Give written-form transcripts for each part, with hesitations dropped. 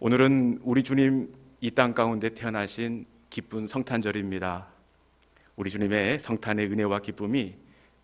오늘은 우리 주님 이 땅 가운데 태어나신 기쁜 성탄절입니다. 우리 주님의 성탄의 은혜와 기쁨이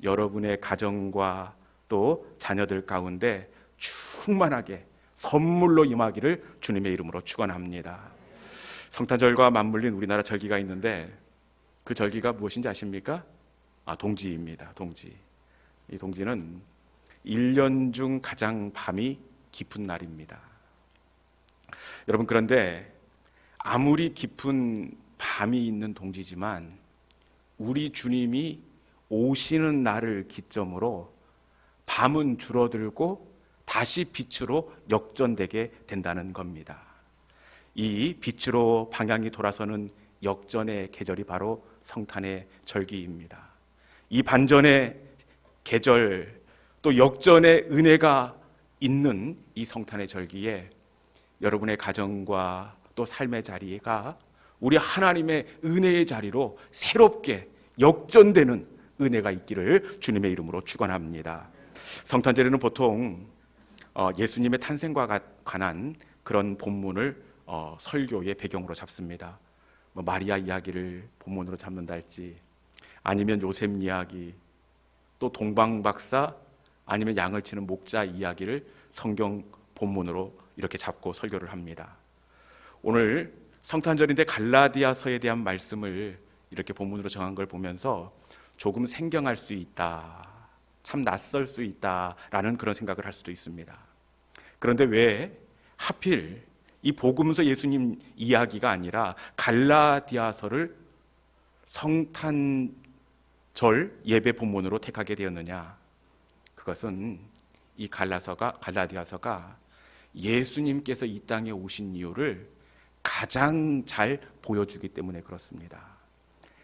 여러분의 가정과 또 자녀들 가운데 충만하게 선물로 임하기를 주님의 이름으로 축원합니다. 성탄절과 맞물린 우리나라 절기가 있는데 그 절기가 무엇인지 아십니까? 동지입니다. 동지. 이 동지는 1년 중 가장 밤이 깊은 날입니다. 여러분, 그런데 아무리 깊은 밤이 있는 동지지만 우리 주님이 오시는 날을 기점으로 밤은 줄어들고 다시 빛으로 역전되게 된다는 겁니다. 이 빛으로 방향이 돌아서는 역전의 계절이 바로 성탄의 절기입니다. 이 반전의 계절, 또 역전의 은혜가 있는 이 성탄의 절기에 여러분의 가정과 또 삶의 자리가 우리 하나님의 은혜의 자리로 새롭게 역전되는 은혜가 있기를 주님의 이름으로 축원합니다. 성탄절에는 보통 예수님의 탄생과 관한 그런 본문을 설교의 배경으로 잡습니다. 마리아 이야기를 본문으로 잡는다 할지, 아니면 요셉 이야기, 또 동방박사, 아니면 양을 치는 목자 이야기를 성경 본문으로 이렇게 잡고 설교를 합니다. 오늘 성탄절인데 갈라디아서에 대한 말씀을 이렇게 본문으로 정한 걸 보면서 조금 생경할 수 있다, 참 낯설 수 있다라는 그런 생각을 할 수도 있습니다. 그런데 왜 하필 이 복음서 예수님 이야기가 아니라 갈라디아서를 성탄절 예배 본문으로 택하게 되었느냐? 그것은 이 갈라디아서가 예수님께서 이 땅에 오신 이유를 가장 잘 보여주기 때문에 그렇습니다.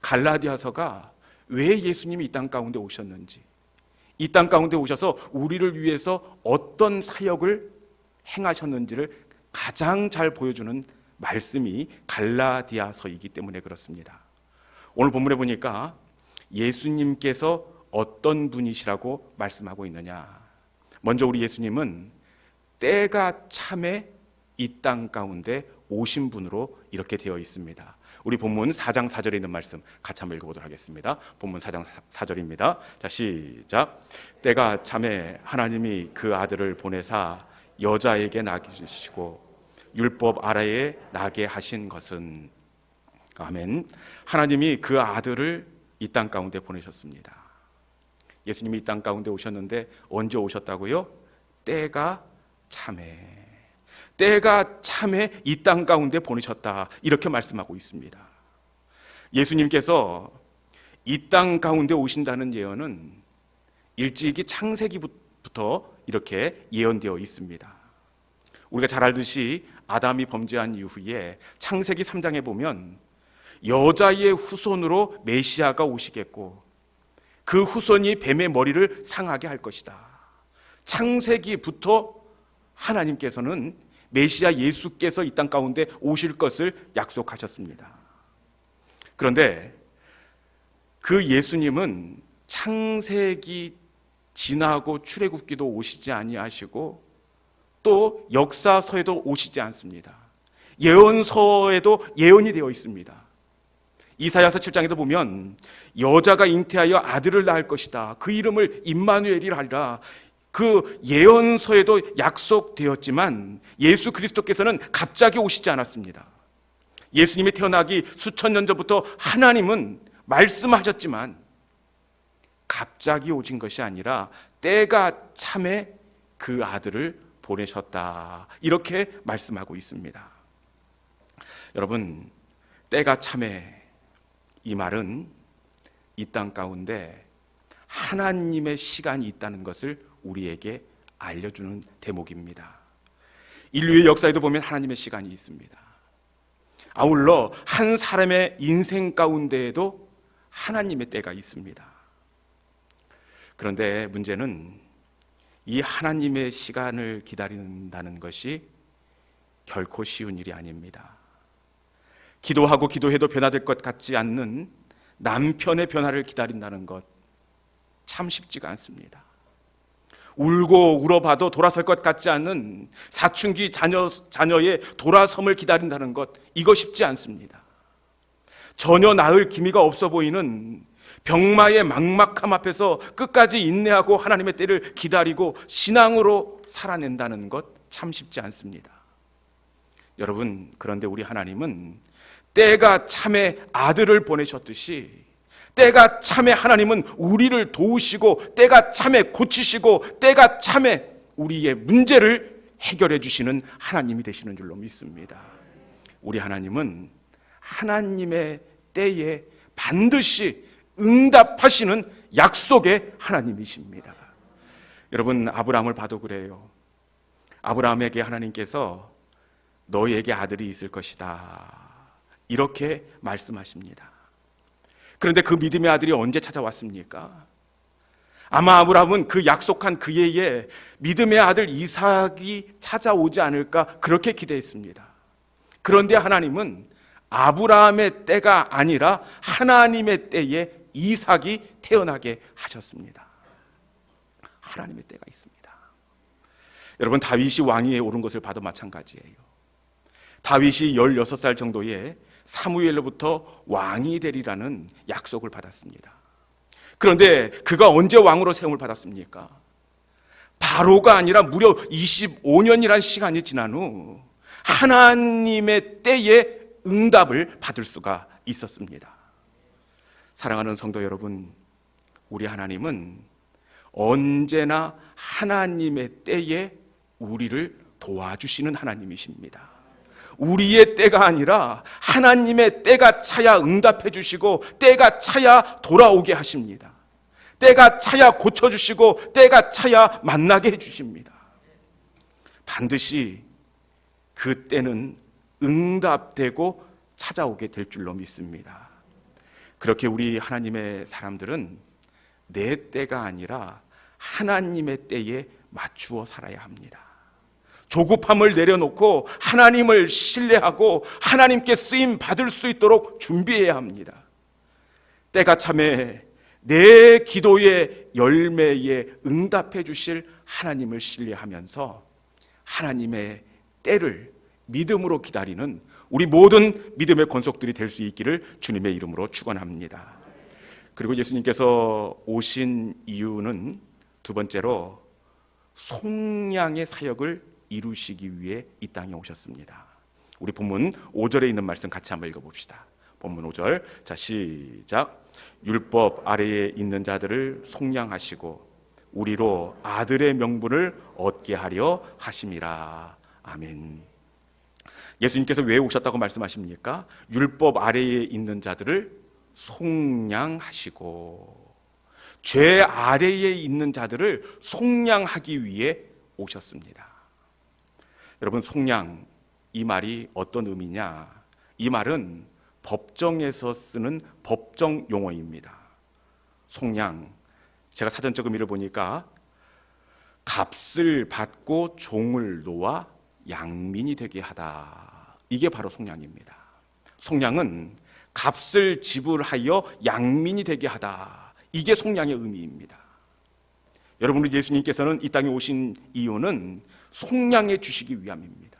갈라디아서가 왜 예수님이 이 땅 가운데 오셨는지, 이 땅 가운데 오셔서 우리를 위해서 어떤 사역을 행하셨는지를 가장 잘 보여주는 말씀이 갈라디아서이기 때문에 그렇습니다. 오늘 본문에 보니까 예수님께서 어떤 분이시라고 말씀하고 있느냐? 먼저 우리 예수님은 때가 참에 이 땅 가운데 오신 분으로 이렇게 되어 있습니다. 우리 본문 4장 4절에 있는 말씀 같이 한번 읽어보도록 하겠습니다. 본문 4장 4절입니다. 자, 시작. 때가 참에 하나님이 그 아들을 보내사 여자에게 나게 주시고 율법 아래에 나게 하신 것은, 아멘. 하나님이 그 아들을 이 땅 가운데 보내셨습니다. 예수님이 이 땅 가운데 오셨는데 언제 오셨다고요? 때가 참에 이 땅 가운데 보내셨다, 이렇게 말씀하고 있습니다. 예수님께서 이 땅 가운데 오신다는 예언은 일찍이 창세기부터 이렇게 예언되어 있습니다. 우리가 잘 알듯이 아담이 범죄한 이후에 창세기 3장에 보면 여자의 후손으로 메시아가 오시겠고 그 후손이 뱀의 머리를 상하게 할 것이다. 창세기부터 하나님께서는 메시아 예수께서 이 땅 가운데 오실 것을 약속하셨습니다. 그런데 그 예수님은 창세기 지나고 출애굽기도 오시지 아니하시고 또 역사서에도 오시지 않습니다. 예언서에도 예언이 되어 있습니다. 이사야서 7장에도 보면 여자가 잉태하여 아들을 낳을 것이다, 그 이름을 임마누엘이라 하리라, 그 예언서에도 약속되었지만 예수 그리스도께서는 갑자기 오시지 않았습니다. 예수님이 태어나기 수천 년 전부터 하나님은 말씀하셨지만 갑자기 오신 것이 아니라 때가 참에 그 아들을 보내셨다, 이렇게 말씀하고 있습니다. 여러분, 때가 참에, 이 말은 이 땅 가운데 하나님의 시간이 있다는 것을 우리에게 알려주는 대목입니다. 인류의 역사에도 보면 하나님의 시간이 있습니다. 아울러 한 사람의 인생 가운데에도 하나님의 때가 있습니다. 그런데 문제는 이 하나님의 시간을 기다린다는 것이 결코 쉬운 일이 아닙니다. 기도하고 기도해도 변화될 것 같지 않는 남편의 변화를 기다린다는 것 참 쉽지가 않습니다. 울고 울어봐도 돌아설 것 같지 않는 사춘기 자녀의 돌아섬을 기다린다는 것, 이거 쉽지 않습니다. 전혀 나을 기미가 없어 보이는 병마의 막막함 앞에서 끝까지 인내하고 하나님의 때를 기다리고 신앙으로 살아낸다는 것 참 쉽지 않습니다. 여러분, 그런데 우리 하나님은 때가 참에 아들을 보내셨듯이 때가 참에 하나님은 우리를 도우시고 때가 참에 고치시고 때가 참에 우리의 문제를 해결해 주시는 하나님이 되시는 줄로 믿습니다. 우리 하나님은 하나님의 때에 반드시 응답하시는 약속의 하나님이십니다. 여러분, 아브라함을 봐도 그래요. 아브라함에게 하나님께서 너희에게 아들이 있을 것이다, 이렇게 말씀하십니다. 그런데 그 믿음의 아들이 언제 찾아왔습니까? 아마 아브라함은 그 약속한 그 해에 믿음의 아들 이삭이 찾아오지 않을까 그렇게 기대했습니다. 그런데 하나님은 아브라함의 때가 아니라 하나님의 때에 이삭이 태어나게 하셨습니다. 하나님의 때가 있습니다. 여러분, 다윗이 왕위에 오른 것을 봐도 마찬가지예요. 다윗이 16살 정도에 사무엘로부터 왕이 되리라는 약속을 받았습니다. 그런데 그가 언제 왕으로 세움을 받았습니까? 바로가 아니라 무려 25년이란 시간이 지난 후 하나님의 때에 응답을 받을 수가 있었습니다. 사랑하는 성도 여러분, 우리 하나님은 언제나 하나님의 때에 우리를 도와주시는 하나님이십니다. 우리의 때가 아니라 하나님의 때가 차야 응답해 주시고 때가 차야 돌아오게 하십니다. 때가 차야 고쳐주시고 때가 차야 만나게 해주십니다. 반드시 그 때는 응답되고 찾아오게 될 줄로 믿습니다. 그렇게 우리 하나님의 사람들은 내 때가 아니라 하나님의 때에 맞추어 살아야 합니다. 조급함을 내려놓고 하나님을 신뢰하고 하나님께 쓰임 받을 수 있도록 준비해야 합니다. 때가 참에 내 기도의 열매에 응답해 주실 하나님을 신뢰하면서 하나님의 때를 믿음으로 기다리는 우리 모든 믿음의 권속들이 될 수 있기를 주님의 이름으로 축원합니다. 그리고 예수님께서 오신 이유는 두 번째로 속량의 사역을 이루시기 위해 이 땅에 오셨습니다. 우리 본문 5절에 있는 말씀 같이 한번 읽어봅시다. 본문 5절, 자 시작. 율법 아래에 있는 자들을 속량하시고 우리로 아들의 명분을 얻게 하려 하심이라. 아멘. 예수님께서 왜 오셨다고 말씀하십니까? 율법 아래에 있는 자들을 속량하시고 죄 아래에 있는 자들을 속량하기 위해 오셨습니다. 여러분, 속량, 이 말이 어떤 의미냐? 이 말은 법정에서 쓰는 법정 용어입니다. 속량, 제가 사전적 의미를 보니까 값을 받고 종을 놓아 양민이 되게 하다, 이게 바로 속량입니다. 속량은 값을 지불하여 양민이 되게 하다, 이게 속량의 의미입니다. 여러분, 우리 예수님께서는 이 땅에 오신 이유는 속량해 주시기 위함입니다.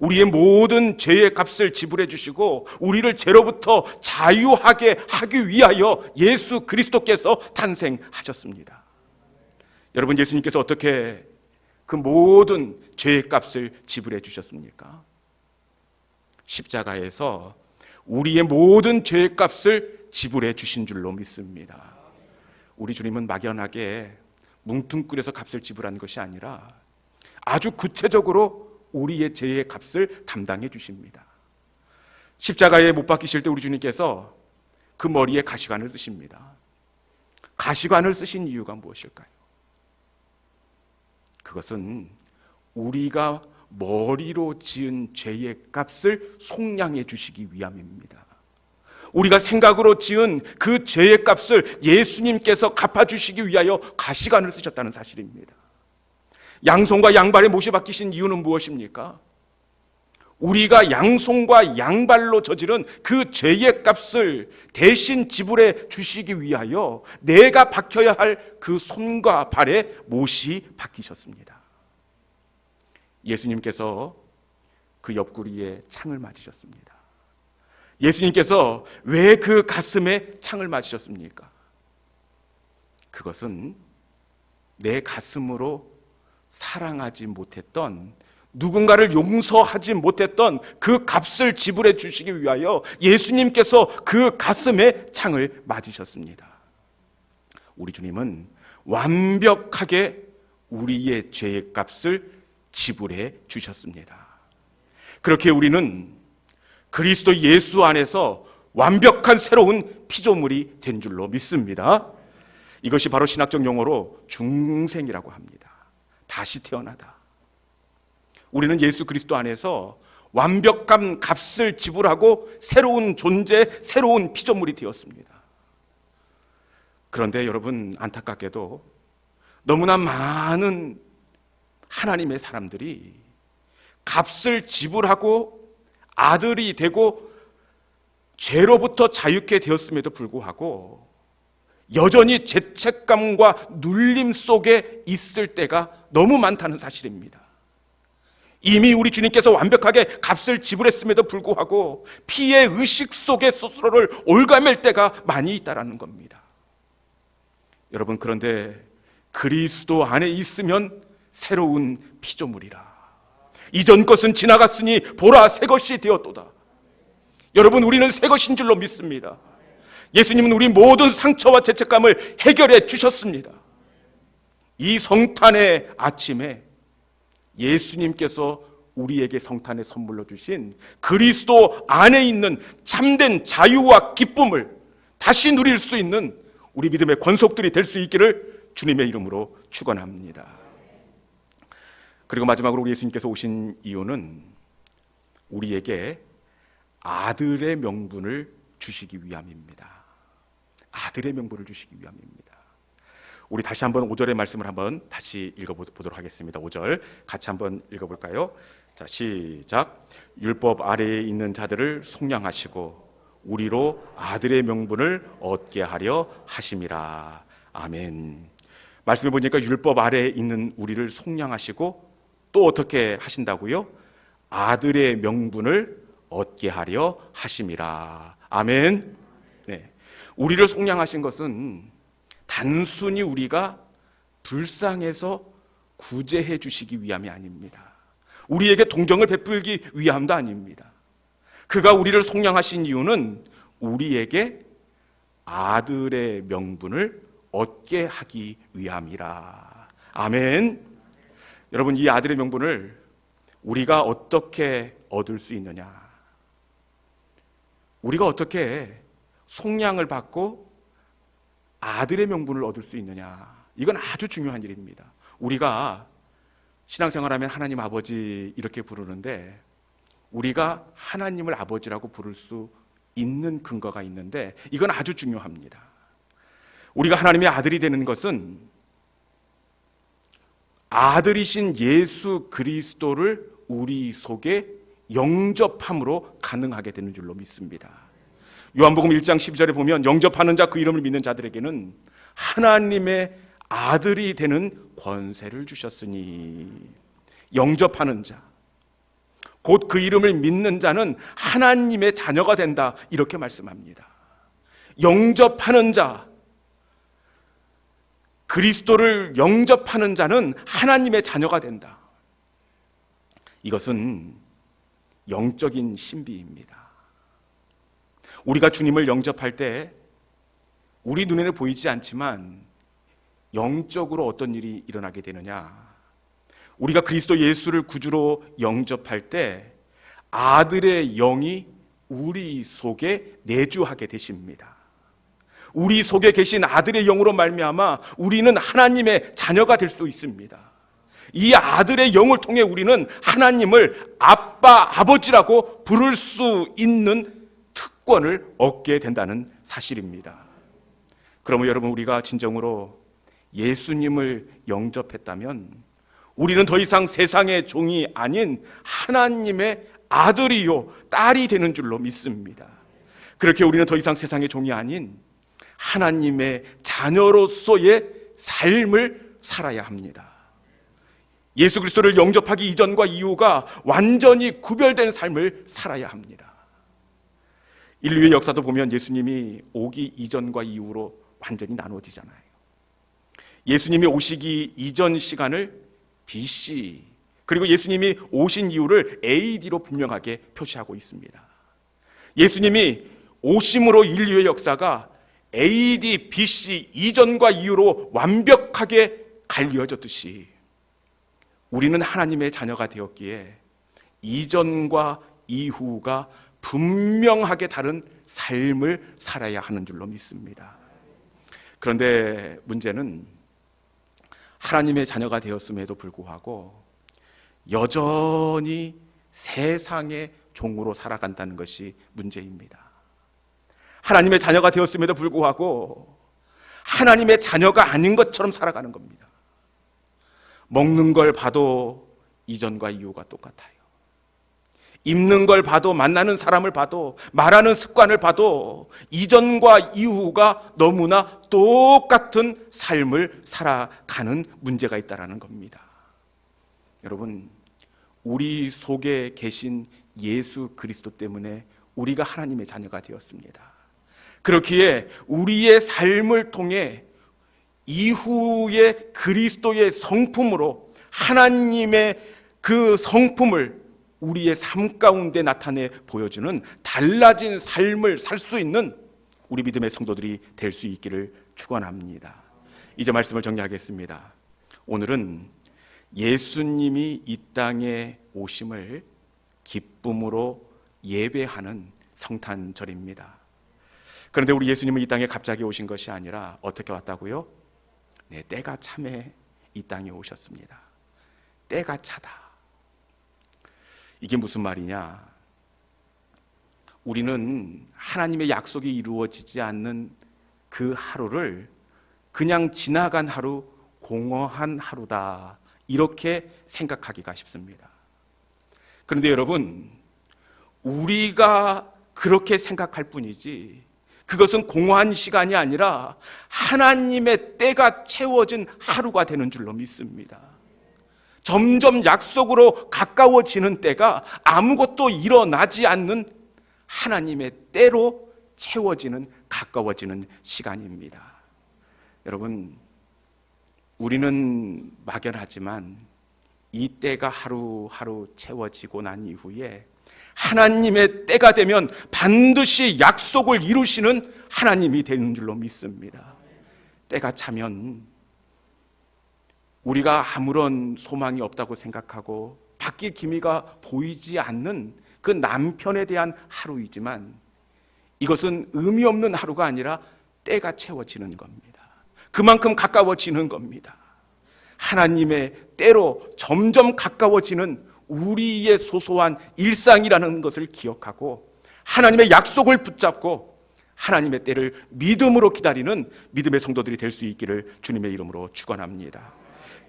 우리의 모든 죄의 값을 지불해 주시고 우리를 죄로부터 자유하게 하기 위하여 예수 그리스도께서 탄생하셨습니다. 여러분, 예수님께서 어떻게 그 모든 죄의 값을 지불해 주셨습니까? 십자가에서 우리의 모든 죄의 값을 지불해 주신 줄로 믿습니다. 우리 주님은 막연하게 뭉뚱그려서 값을 지불한 것이 아니라 아주 구체적으로 우리의 죄의 값을 담당해 주십니다. 십자가에 못 박히실 때 우리 주님께서 그 머리에 가시관을 쓰십니다. 가시관을 쓰신 이유가 무엇일까요? 그것은 우리가 머리로 지은 죄의 값을 속량해 주시기 위함입니다. 우리가 생각으로 지은 그 죄의 값을 예수님께서 갚아주시기 위하여 가시관을 쓰셨다는 사실입니다. 양손과 양발에 못이 박히신 이유는 무엇입니까? 우리가 양손과 양발로 저지른 그 죄의 값을 대신 지불해 주시기 위하여 내가 박혀야 할 그 손과 발에 못이 박히셨습니다. 예수님께서 그 옆구리에 창을 맞으셨습니다. 예수님께서 왜 그 가슴에 창을 맞으셨습니까? 그것은 내 가슴으로 사랑하지 못했던, 누군가를 용서하지 못했던 그 값을 지불해 주시기 위하여 예수님께서 그 가슴에 창을 맞으셨습니다. 우리 주님은 완벽하게 우리의 죄의 값을 지불해 주셨습니다. 그렇게 우리는 그리스도 예수 안에서 완벽한 새로운 피조물이 된 줄로 믿습니다. 이것이 바로 신학적 용어로 중생이라고 합니다. 다시 태어나다. 우리는 예수 그리스도 안에서 완벽한 값을 지불하고 새로운 존재, 새로운 피조물이 되었습니다. 그런데 여러분, 안타깝게도 너무나 많은 하나님의 사람들이 값을 지불하고 아들이 되고 죄로부터 자유케 되었음에도 불구하고 여전히 죄책감과 눌림 속에 있을 때가 너무 많다는 사실입니다. 이미 우리 주님께서 완벽하게 값을 지불했음에도 불구하고 피의 의식 속에 스스로를 올가맬 때가 많이 있다라는 겁니다. 여러분, 그런데 그리스도 안에 있으면 새로운 피조물이라. 이전 것은 지나갔으니 보라, 새 것이 되었도다. 여러분, 우리는 새 것인 줄로 믿습니다. 예수님은 우리 모든 상처와 죄책감을 해결해 주셨습니다. 이 성탄의 아침에 예수님께서 우리에게 성탄의 선물로 주신 그리스도 안에 있는 참된 자유와 기쁨을 다시 누릴 수 있는 우리 믿음의 권속들이 될 수 있기를 주님의 이름으로 축원합니다. 그리고 마지막으로 우리 예수님께서 오신 이유는 우리에게 아들의 명분을 주시기 위함입니다. 아들의 명분을 주시기 위함입니다. 우리 다시 한번 5절의 말씀을 한번 다시 읽어보도록 하겠습니다. 5절 같이 한번 읽어볼까요? 자, 시작. 율법 아래에 있는 자들을 속량하시고 우리로 아들의 명분을 얻게 하려 하심이라. 아멘. 말씀해 보니까 율법 아래에 있는 우리를 속량하시고 또 어떻게 하신다고요? 아들의 명분을 얻게 하려 하심이라. 아멘. 네. 우리를 속량하신 것은 단순히 우리가 불쌍해서 구제해 주시기 위함이 아닙니다. 우리에게 동정을 베풀기 위함도 아닙니다. 그가 우리를 속량하신 이유는 우리에게 아들의 명분을 얻게 하기 위함이라. 아멘. 여러분, 이 아들의 명분을 우리가 어떻게 얻을 수 있느냐? 우리가 어떻게 속량을 받고 아들의 명분을 얻을 수 있느냐? 이건 아주 중요한 일입니다. 우리가 신앙생활하면 하나님 아버지 이렇게 부르는데 우리가 하나님을 아버지라고 부를 수 있는 근거가 있는데 이건 아주 중요합니다. 우리가 하나님의 아들이 되는 것은 아들이신 예수 그리스도를 우리 속에 영접함으로 가능하게 되는 줄로 믿습니다. 요한복음 1장 12절에 보면 영접하는 자, 그 이름을 믿는 자들에게는 하나님의 아들이 되는 권세를 주셨으니, 영접하는 자, 곧 그 이름을 믿는 자는 하나님의 자녀가 된다, 이렇게 말씀합니다. 영접하는 자, 그리스도를 영접하는 자는 하나님의 자녀가 된다. 이것은 영적인 신비입니다. 우리가 주님을 영접할 때 우리 눈에는 보이지 않지만 영적으로 어떤 일이 일어나게 되느냐? 우리가 그리스도 예수를 구주로 영접할 때 아들의 영이 우리 속에 내주하게 되십니다. 우리 속에 계신 아들의 영으로 말미암아 우리는 하나님의 자녀가 될 수 있습니다. 이 아들의 영을 통해 우리는 하나님을 아빠, 아버지라고 부를 수 있는 특권을 얻게 된다는 사실입니다. 그러면 여러분, 우리가 진정으로 예수님을 영접했다면 우리는 더 이상 세상의 종이 아닌 하나님의 아들이요 딸이 되는 줄로 믿습니다. 그렇게 우리는 더 이상 세상의 종이 아닌 하나님의 자녀로서의 삶을 살아야 합니다. 예수 그리스도를 영접하기 이전과 이후가 완전히 구별된 삶을 살아야 합니다. 인류의 역사도 보면 예수님이 오기 이전과 이후로 완전히 나누어지잖아요. 예수님이 오시기 이전 시간을 BC, 그리고 예수님이 오신 이유를 AD로 분명하게 표시하고 있습니다. 예수님이 오심으로 인류의 역사가 AD, BC 이전과 이후로 완벽하게 갈리어졌듯이 우리는 하나님의 자녀가 되었기에 이전과 이후가 분명하게 다른 삶을 살아야 하는 줄로 믿습니다. 그런데 문제는 하나님의 자녀가 되었음에도 불구하고 여전히 세상의 종으로 살아간다는 것이 문제입니다. 하나님의 자녀가 되었음에도 불구하고 하나님의 자녀가 아닌 것처럼 살아가는 겁니다. 먹는 걸 봐도 이전과 이후가 똑같아요. 입는 걸 봐도, 만나는 사람을 봐도, 말하는 습관을 봐도 이전과 이후가 너무나 똑같은 삶을 살아가는 문제가 있다는 겁니다. 여러분, 우리 속에 계신 예수 그리스도 때문에 우리가 하나님의 자녀가 되었습니다. 그렇기에 우리의 삶을 통해 이후의 그리스도의 성품으로 하나님의 그 성품을 우리의 삶 가운데 나타내 보여주는 달라진 삶을 살 수 있는 우리 믿음의 성도들이 될 수 있기를 축원합니다. 이제 말씀을 정리하겠습니다. 오늘은 예수님이 이 땅에 오심을 기쁨으로 예배하는 성탄절입니다. 그런데 우리 예수님은 이 땅에 갑자기 오신 것이 아니라 어떻게 왔다고요? 네, 때가 참에 이 땅에 오셨습니다. 때가 차다. 이게 무슨 말이냐? 우리는 하나님의 약속이 이루어지지 않는 그 하루를 그냥 지나간 하루, 공허한 하루다, 이렇게 생각하기가 쉽습니다. 그런데 여러분, 우리가 그렇게 생각할 뿐이지 그것은 공허한 시간이 아니라 하나님의 때가 채워진 하루가 되는 줄로 믿습니다. 점점 약속으로 가까워지는 때가 아무것도 일어나지 않는 하나님의 때로 채워지는, 가까워지는 시간입니다. 여러분, 우리는 막연하지만 이 때가 하루하루 채워지고 난 이후에 하나님의 때가 되면 반드시 약속을 이루시는 하나님이 되는 줄로 믿습니다. 때가 차면 우리가 아무런 소망이 없다고 생각하고 바뀔 기미가 보이지 않는 그 남편에 대한 하루이지만 이것은 의미 없는 하루가 아니라 때가 채워지는 겁니다. 그만큼 가까워지는 겁니다. 하나님의 때로 점점 가까워지는 우리의 소소한 일상이라는 것을 기억하고 하나님의 약속을 붙잡고 하나님의 때를 믿음으로 기다리는 믿음의 성도들이 될 수 있기를 주님의 이름으로 축원합니다.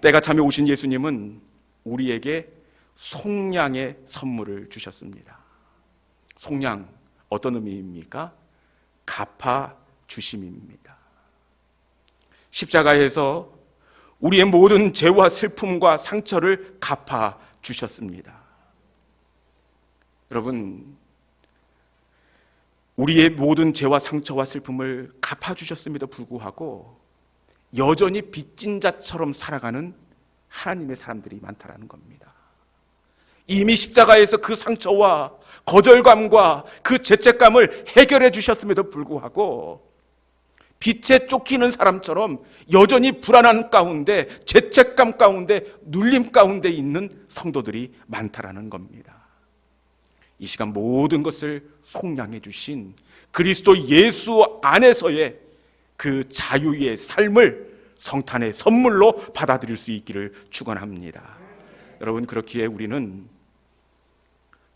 때가 참에 오신 예수님은 우리에게 속량의 선물을 주셨습니다. 속량, 어떤 의미입니까? 갚아 주심입니다. 십자가에서 우리의 모든 죄와 슬픔과 상처를 갚아 주셨습니다. 여러분, 우리의 모든 죄와 상처와 슬픔을 갚아 주셨음에도 불구하고 여전히 빚진 자처럼 살아가는 하나님의 사람들이 많다라는 겁니다. 이미 십자가에서 그 상처와 거절감과 그 죄책감을 해결해 주셨음에도 불구하고 빛에 쫓기는 사람처럼 여전히 불안한 가운데, 죄책감 가운데, 눌림 가운데 있는 성도들이 많다라는 겁니다. 이 시간 모든 것을 속량해 주신 그리스도 예수 안에서의 그 자유의 삶을 성탄의 선물로 받아들일 수 있기를 축원합니다. 여러분, 그렇기에 우리는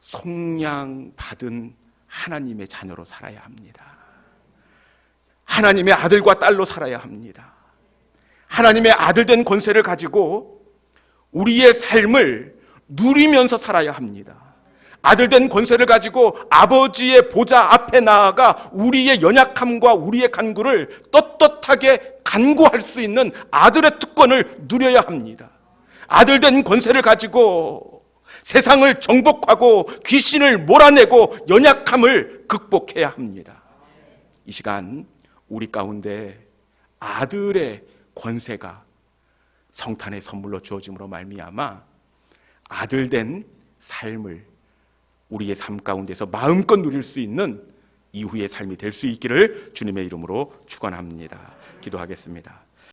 속량받은 하나님의 자녀로 살아야 합니다. 하나님의 아들과 딸로 살아야 합니다. 하나님의 아들된 권세를 가지고 우리의 삶을 누리면서 살아야 합니다. 아들된 권세를 가지고 아버지의 보좌 앞에 나아가 우리의 연약함과 우리의 간구를 떳떳하게 간구할 수 있는 아들의 특권을 누려야 합니다. 아들된 권세를 가지고 세상을 정복하고 귀신을 몰아내고 연약함을 극복해야 합니다. 이 시간 우리 가운데 아들의 권세가 성탄의 선물로 주어짐으로 말미암아 아들된 삶을 우리의 삶 가운데서 마음껏 누릴 수 있는 이후의 삶이 될 수 있기를 주님의 이름으로 축원합니다. 기도하겠습니다.